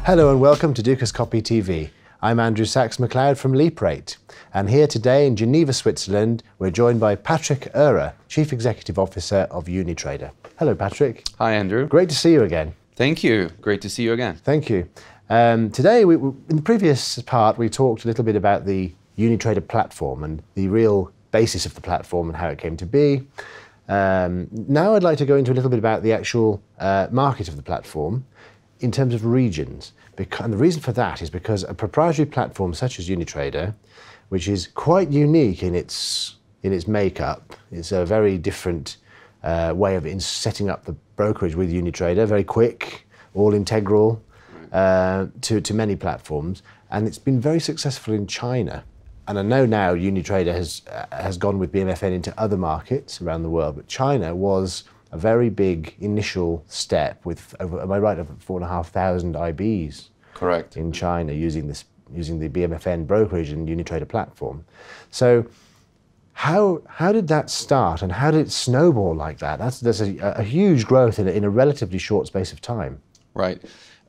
Hello and welcome to Dukascopy TV. I'm Andrew Sachs-McLeod from LeapRate, and here today in Geneva, Switzerland, we're joined by Patrick Oerer, Chief Executive Officer of UniTrader. Hello, Patrick. Hi, Andrew. Great to see you again. Thank you. Great to see you again. Thank you. Today, in the previous part, we talked a little bit about the UniTrader platform and the real basis of the platform and how it came to be. Now I'd like to go into a little bit about the actual market of the platform in terms of regions. And the reason for that is because a proprietary platform such as UniTrader, which is quite unique in its makeup, it's a very different way of setting up the brokerage with UniTrader, very quick, all integral to many platforms, and it's been very successful in China. And I know now UniTrader has gone with BMFN into other markets around the world, but China was a very big initial step with, am I right, over 4,500 IBs. Correct. In China using the BMFN brokerage and UniTrader platform. So how did that start and how did it snowball like that? There's a huge growth in a relatively short space of time. Right.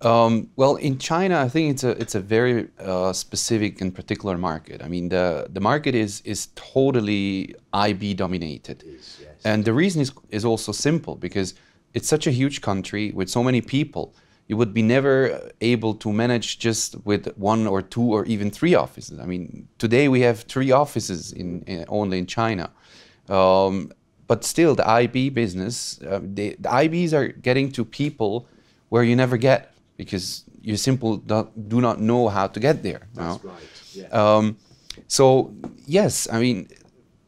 Well, in China, I think it's a very specific and particular market. I mean, the market is totally IB dominated. It is, yes. And the reason is also simple, because it's such a huge country with so many people. You would be never able to manage just with one or two or even three offices. I mean, today we have 3 offices only in China. But still, the IB business, the IBs are getting to people where you never get, because you simply do not know how to get there. That's right. Yeah. So yes, I mean,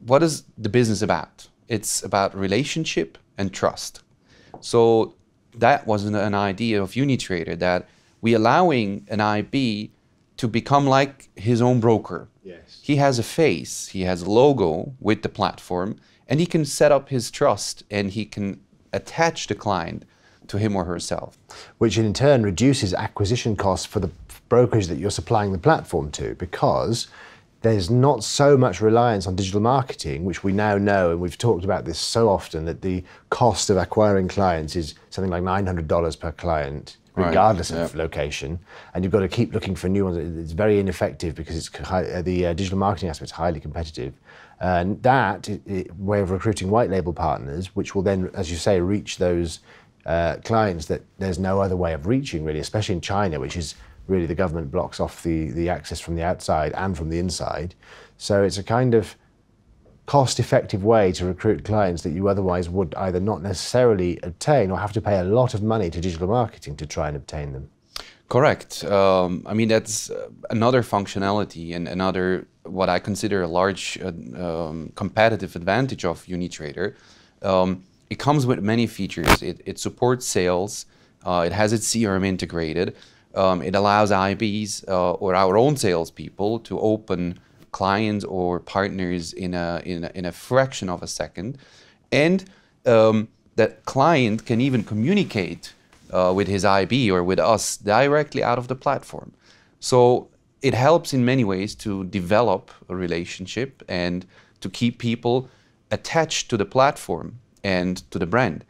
what is the business about? It's about relationship and trust. So that was an idea of UniTrader, that we allowing an IB to become like his own broker. Yes. He has a face, he has a logo with the platform, and he can set up his trust and he can attach the client to him or herself. Which in turn reduces acquisition costs for the brokerage that you're supplying the platform to, because there's not so much reliance on digital marketing, which we now know, and we've talked about this so often, that the cost of acquiring clients is something like $900 per client, regardless of location, and you've got to keep looking for new ones. It's very ineffective because the digital marketing aspect is highly competitive. And that way of recruiting white label partners, which will then, as you say, reach those clients that there's no other way of reaching, really, especially in China, which is really the government blocks off the access from the outside and from the inside. So it's a kind of cost-effective way to recruit clients that you otherwise would either not necessarily obtain or have to pay a lot of money to digital marketing to try and obtain them. Correct. I mean, that's another functionality and another, what I consider a large competitive advantage of UniTrader. It comes with many features. It supports sales. It has its CRM integrated. It allows IBs or our own salespeople to open clients or partners in a fraction of a second, and that client can even communicate with his IB or with us directly out of the platform. So it helps in many ways to develop a relationship and to keep people attached to the platform and to the brand.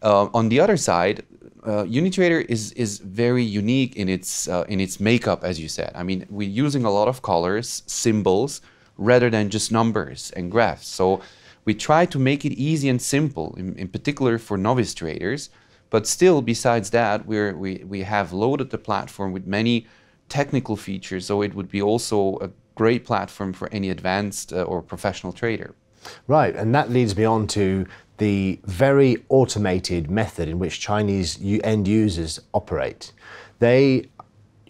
On the other side, UniTrader is very unique in its makeup, as you said. I mean, we're using a lot of colors, symbols, rather than just numbers and graphs. So we try to make it easy and simple, in particular for novice traders. But still, besides that, we have loaded the platform with many technical features, so it would be also a great platform for any advanced or professional trader. Right, and that leads me on to the very automated method in which Chinese end users operate. They,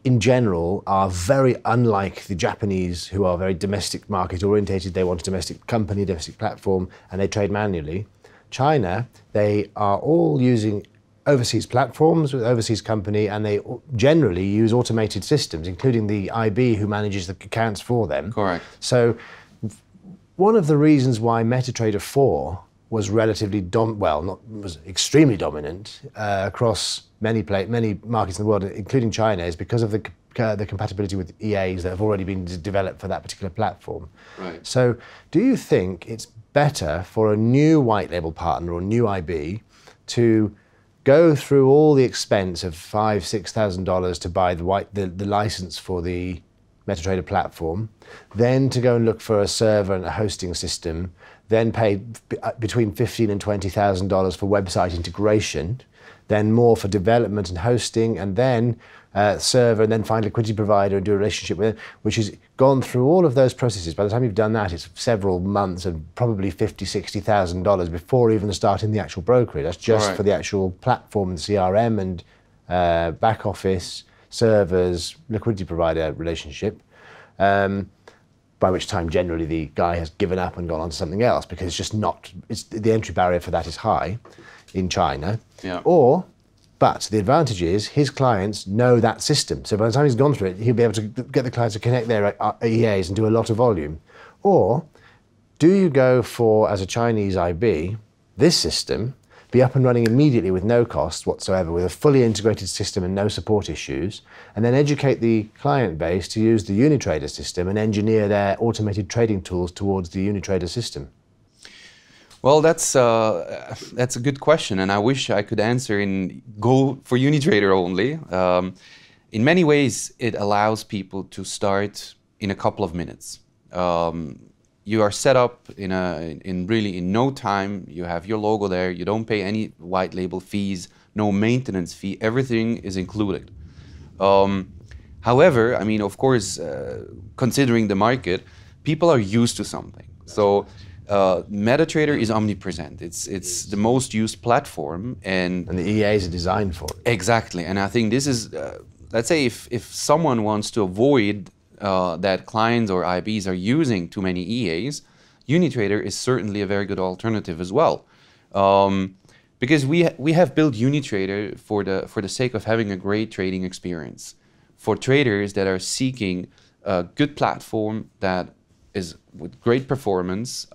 in general, are very unlike the Japanese, who are very domestic market orientated. They want a domestic company, domestic platform, and they trade manually. China, they are all using overseas platforms with overseas company, and they generally use automated systems, including the IB who manages the accounts for them. Correct. So one of the reasons why MetaTrader 4 was relatively was extremely dominant across many markets in the world, including China, is because of the compatibility with EAs that have already been developed for that particular platform. Right. So do you think it's better for a new white label partner or new IB to go through all the expense of $5,000–6,000 to buy the license for the MetaTrader platform, then to go and look for a server and a hosting system, then pay between $15,000 and $20,000 for website integration, then more for development and hosting, and then server, and then find a liquidity provider and do a relationship with it, which has gone through all of those processes. By the time you've done that, it's several months and probably $50,000–$60,000 before even starting the actual brokerage. That's just for the actual platform and CRM and back office, servers, liquidity provider relationship. By which time generally the guy has given up and gone on to something else, because it's just not, the entry barrier for that is high in China. Yeah. But the advantage is his clients know that system. So by the time he's gone through it, he'll be able to get the clients to connect their EAs and do a lot of volume. Or do you go for, as a Chinese IB, this system, be up and running immediately with no cost whatsoever, with a fully integrated system and no support issues, and then educate the client base to use the UniTrader system and engineer their automated trading tools towards the UniTrader system? Well, that's a good question, and I wish I could answer in go for UniTrader only. In many ways, it allows people to start in a couple of minutes. You are set up in really in no time. You have your logo there. You don't pay any white label fees, no maintenance fee. Everything is included. However, I mean, of course, considering the market, people are used to something. So MetaTrader is omnipresent. It's the most used platform, and the EAs are designed for it. Exactly, and I think this is, let's say, if someone wants to avoid that clients or IBs are using too many EAs, UniTrader is certainly a very good alternative as well, because we have built UniTrader for the sake of having a great trading experience for traders that are seeking a good platform that is with great performance,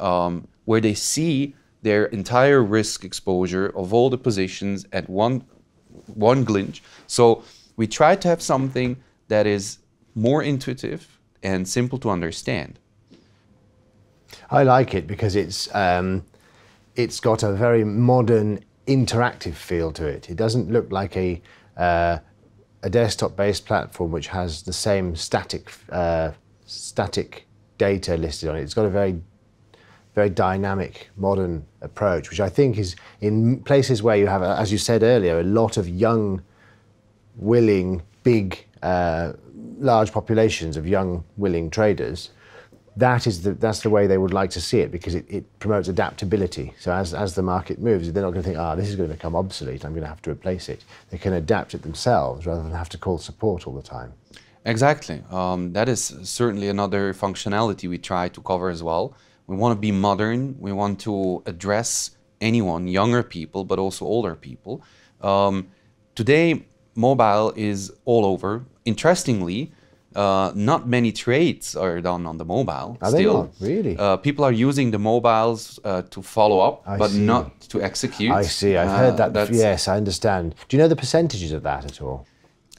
where they see their entire risk exposure of all the positions at one glance. So we try to have something that is more intuitive and simple to understand. I like it because it's got a very modern, interactive feel to it. It doesn't look like a desktop-based platform which has the same static data listed on it. It's got a very dynamic, modern approach, which I think is in places where you have, as you said earlier, a lot of young, willing, big, large populations of young, willing traders. That's the way they would like to see it, because it promotes adaptability. So as the market moves, they're not going to think, this is going to become obsolete, I'm going to have to replace it. They can adapt it themselves rather than have to call support all the time. Exactly. That is certainly another functionality we try to cover as well. We want to be modern. We want to address anyone, younger people, but also older people. Today, mobile is all over. Interestingly, not many trades are done on the mobile. Are they not? Really? People are using the mobiles to follow up, but not to execute. I see. I've heard that. Yes, I understand. Do you know the percentages of that at all?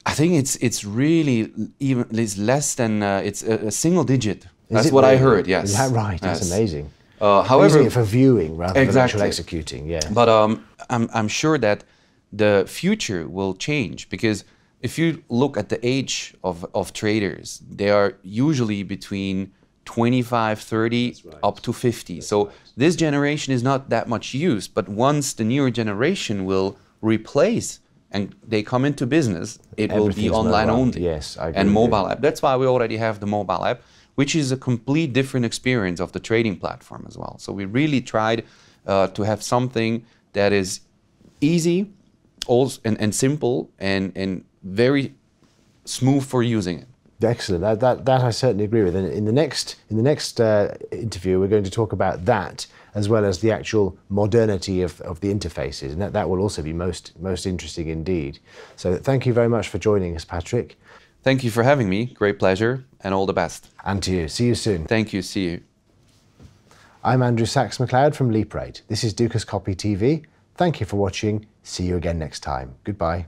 I think it's really it's less than it's a single digit. That's what I heard. Yes. Is that right? That's amazing. However, using it for viewing rather than actual executing. Yeah. But I'm sure that the future will change, because if you look at the age of traders, they are usually between 25, 30, up to 50. So this generation is not that much used, but once the newer generation will replace and they come into business, it will be online only. Yes, I agree. And mobile app. That's why we already have the mobile app, which is a complete different experience of the trading platform as well. So we really tried to have something that is easy and simple and very smooth for using it. Excellent. That I certainly agree with. And in the next interview, we're going to talk about that, as well as the actual modernity of the interfaces, and that will also be most interesting indeed. So thank you very much for joining us, Patrick. Thank you for having me. Great pleasure, and all the best. And to you. See you soon. Thank you. See you. I'm Andrew Sachs-McLeod from LeapRate. This is Dukascopy TV. Thank you for watching. See you again next time. Goodbye.